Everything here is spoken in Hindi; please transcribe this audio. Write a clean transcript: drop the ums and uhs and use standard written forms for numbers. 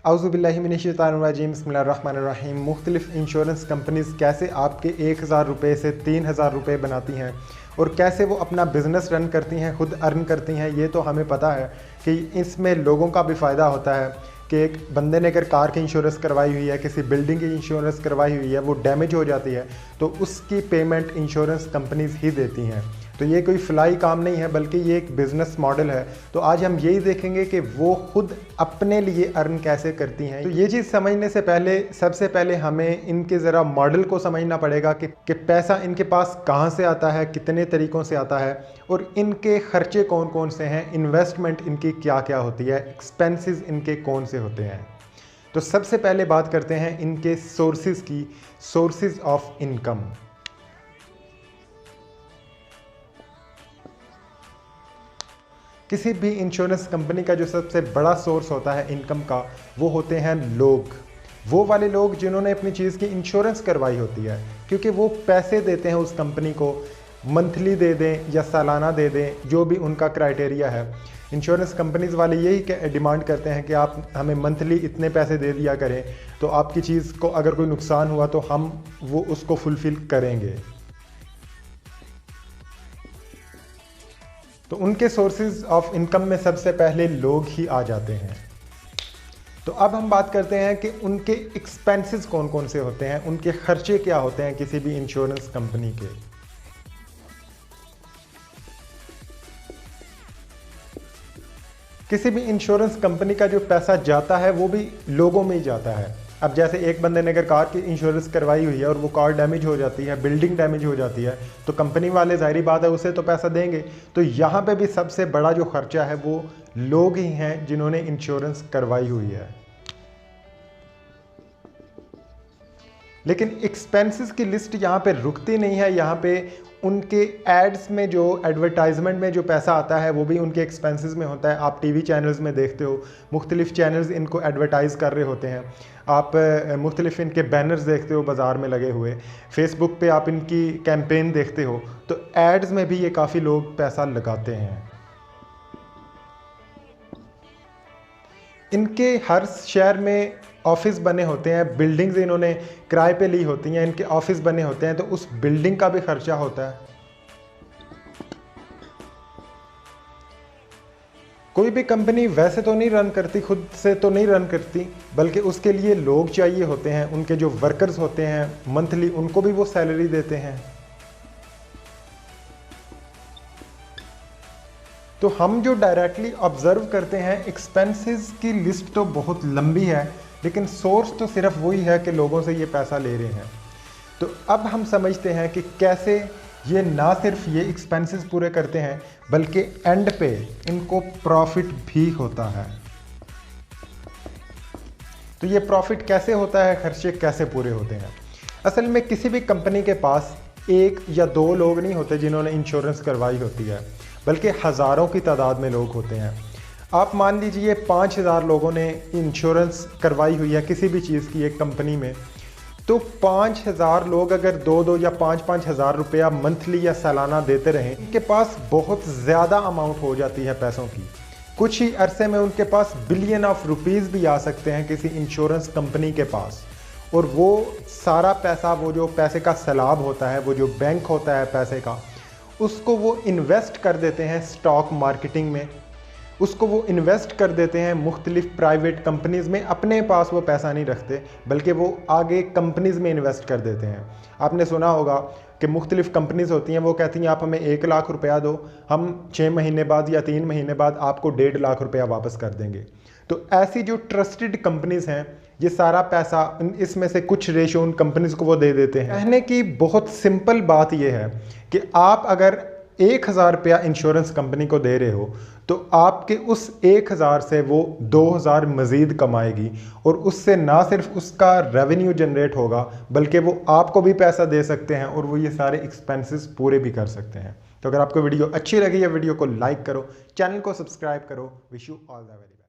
औज़ुबिल्लाहिमिनश्शैतानिर्रजीम बिस्मिल्लाहिर्रहमानिर्रहीम। मुख्तलिफ़ इंश्योरेंस कंपनीज़ कैसे आपके 1000 रुपये से 3000 रुपये बनाती हैं और कैसे वो अपना बिज़नेस रन करती हैं, खुद अर्न करती हैं, ये तो हमें पता है कि इसमें लोगों का भी फ़ायदा होता है कि एक बंदे ने अगर कार की इंश्योरेंस करवाई हुई है, किसी बिल्डिंग की इंश्योरेंस करवाई हुई है, वो डैमेज हो जाती है तो उसकी पेमेंट इंश्योरेंस कंपनीज़ ही देती हैं। तो ये कोई फ्लाई काम नहीं है, बल्कि ये एक बिज़नेस मॉडल है। तो आज हम यही देखेंगे कि वो खुद अपने लिए अर्न कैसे करती हैं। तो ये चीज़ समझने से पहले सबसे पहले हमें इनके ज़रा मॉडल को समझना पड़ेगा कि पैसा इनके पास कहाँ से आता है, कितने तरीक़ों से आता है और इनके ख़र्चे कौन कौन से हैं, इन्वेस्टमेंट इनकी क्या क्या होती है, एक्सपेंसेस इनके कौन से होते हैं। तो सबसे पहले बात करते हैं इनके सोर्सेज़ की, सोर्सेज़ ऑफ इनकम। किसी भी इंश्योरेंस कंपनी का जो सबसे बड़ा सोर्स होता है इनकम का, वो होते हैं लोग, वो वाले लोग जिन्होंने अपनी चीज़ की इंश्योरेंस करवाई होती है, क्योंकि वो पैसे देते हैं उस कंपनी को, मंथली दे दें या सालाना दे दें, जो भी उनका क्राइटेरिया है। इंश्योरेंस कंपनीज़ वाले यही डिमांड करते हैं कि आप हमें मंथली इतने पैसे दे दिया करें, तो आपकी चीज़ को अगर कोई नुकसान हुआ तो हम वो उसको फुलफ़िल करेंगे। तो उनके सोर्सेज ऑफ इनकम में सबसे पहले लोग ही आ जाते हैं। तो अब हम बात करते हैं कि उनके एक्सपेंसेस कौन कौन से होते हैं, उनके खर्चे क्या होते हैं किसी भी इंश्योरेंस कंपनी के। किसी भी इंश्योरेंस कंपनी का जो पैसा जाता है वो भी लोगों में ही जाता है। अब जैसे एक बंदे ने अगर कार की इंश्योरेंस करवाई हुई है और वो कार डैमेज हो जाती है, बिल्डिंग डैमेज हो जाती है, तो कंपनी वाले ज़ाहिरी बात है उसे तो पैसा देंगे। तो यहाँ पे भी सबसे बड़ा जो खर्चा है वो लोग ही हैं जिन्होंने इंश्योरेंस करवाई हुई है। लेकिन एक्सपेंसेस की लिस्ट यहाँ पे रुकती नहीं है। यहाँ पे उनके एड्स में जो एडवर्टाइजमेंट में जो पैसा आता है वो भी उनके एक्सपेंसेस में होता है। आप टीवी चैनल्स में देखते हो, मुख्तलिफ चैनल्स इनको एडवर्टाइज़ कर रहे होते हैं। आप मुख्तलिफ इनके बैनर्स देखते हो बाज़ार में लगे हुए, फेसबुक पे आप इनकी कैंपेन देखते हो, तो एड्स में भी ये काफ़ी लोग पैसा लगाते हैं। इनके हर शहर में ऑफिस बने होते हैं, बिल्डिंग्स इन्होंने किराए पे ली होती हैं, इनके ऑफिस बने होते हैं, तो उस बिल्डिंग का भी खर्चा होता है। कोई भी कंपनी वैसे तो नहीं रन करती, खुद से तो नहीं रन करती, बल्कि उसके लिए लोग चाहिए होते हैं। उनके जो वर्कर्स होते हैं मंथली, उनको भी वो सैलरी देते हैं। तो हम जो डायरेक्टली ऑब्जर्व करते हैं, एक्सपेंसेस की लिस्ट तो बहुत लंबी है, लेकिन सोर्स तो सिर्फ वही है कि लोगों से ये पैसा ले रहे हैं। तो अब हम समझते हैं कि कैसे ये ना सिर्फ ये एक्सपेंसेस पूरे करते हैं, बल्कि एंड पे इनको प्रॉफिट भी होता है। तो ये प्रॉफिट कैसे होता है, खर्चे कैसे पूरे होते हैं। असल में किसी भी कंपनी के पास एक या दो लोग नहीं होते जिन्होंने इंश्योरेंस करवाई होती है, बल्कि हज़ारों की तादाद में लोग होते हैं। आप मान लीजिए 5000 लोगों ने इंश्योरेंस करवाई हुई है किसी भी चीज़ की एक कंपनी में, तो 5000 लोग अगर 2-2 या 5-5 हज़ार रुपया मंथली या सालाना देते रहें, उनके पास बहुत ज़्यादा अमाउंट हो जाती है पैसों की। कुछ ही अरसे में उनके पास बिलियन ऑफ रुपीज़ भी आ सकते हैं किसी इंश्योरेंस कंपनी के पास। और वो सारा पैसा, वो जो पैसे का सैलाब होता है, वो जो बैंक होता है पैसे का, उसको वो इन्वेस्ट कर देते हैं स्टॉक मार्केटिंग में, उसको वो इन्वेस्ट कर देते हैं मुख्तलिफ प्राइवेट कंपनीज़ में। अपने पास वो पैसा नहीं रखते, बल्कि वो आगे कंपनीज़ में इन्वेस्ट कर देते हैं। आपने सुना होगा कि मुख्तलिफ कंपनीज़ होती हैं, वो कहती हैं आप हमें 1 लाख रुपया दो, हम 6 महीने बाद या 3 महीने बाद आपको 1.5 लाख रुपया वापस कर देंगे। तो ऐसी जो ट्रस्टेड कंपनीज़ हैं, ये सारा पैसा इसमें से कुछ रेशो उन कंपनीज़ को वो दे देते हैं। कहने की बहुत सिंपल बात ये है कि आप अगर 1000 रुपया इंश्योरेंस कंपनी को दे रहे हो, तो आपके उस 1000 से वो 2000 मज़ीद कमाएगी, और उससे ना सिर्फ उसका रेवेन्यू जनरेट होगा, बल्कि वो आपको भी पैसा दे सकते हैं और वो ये सारे एक्सपेंसेस पूरे भी कर सकते हैं। तो अगर आपको वीडियो अच्छी लगी है, वीडियो को लाइक करो, चैनल को सब्सक्राइब करो। Wish you all the very best.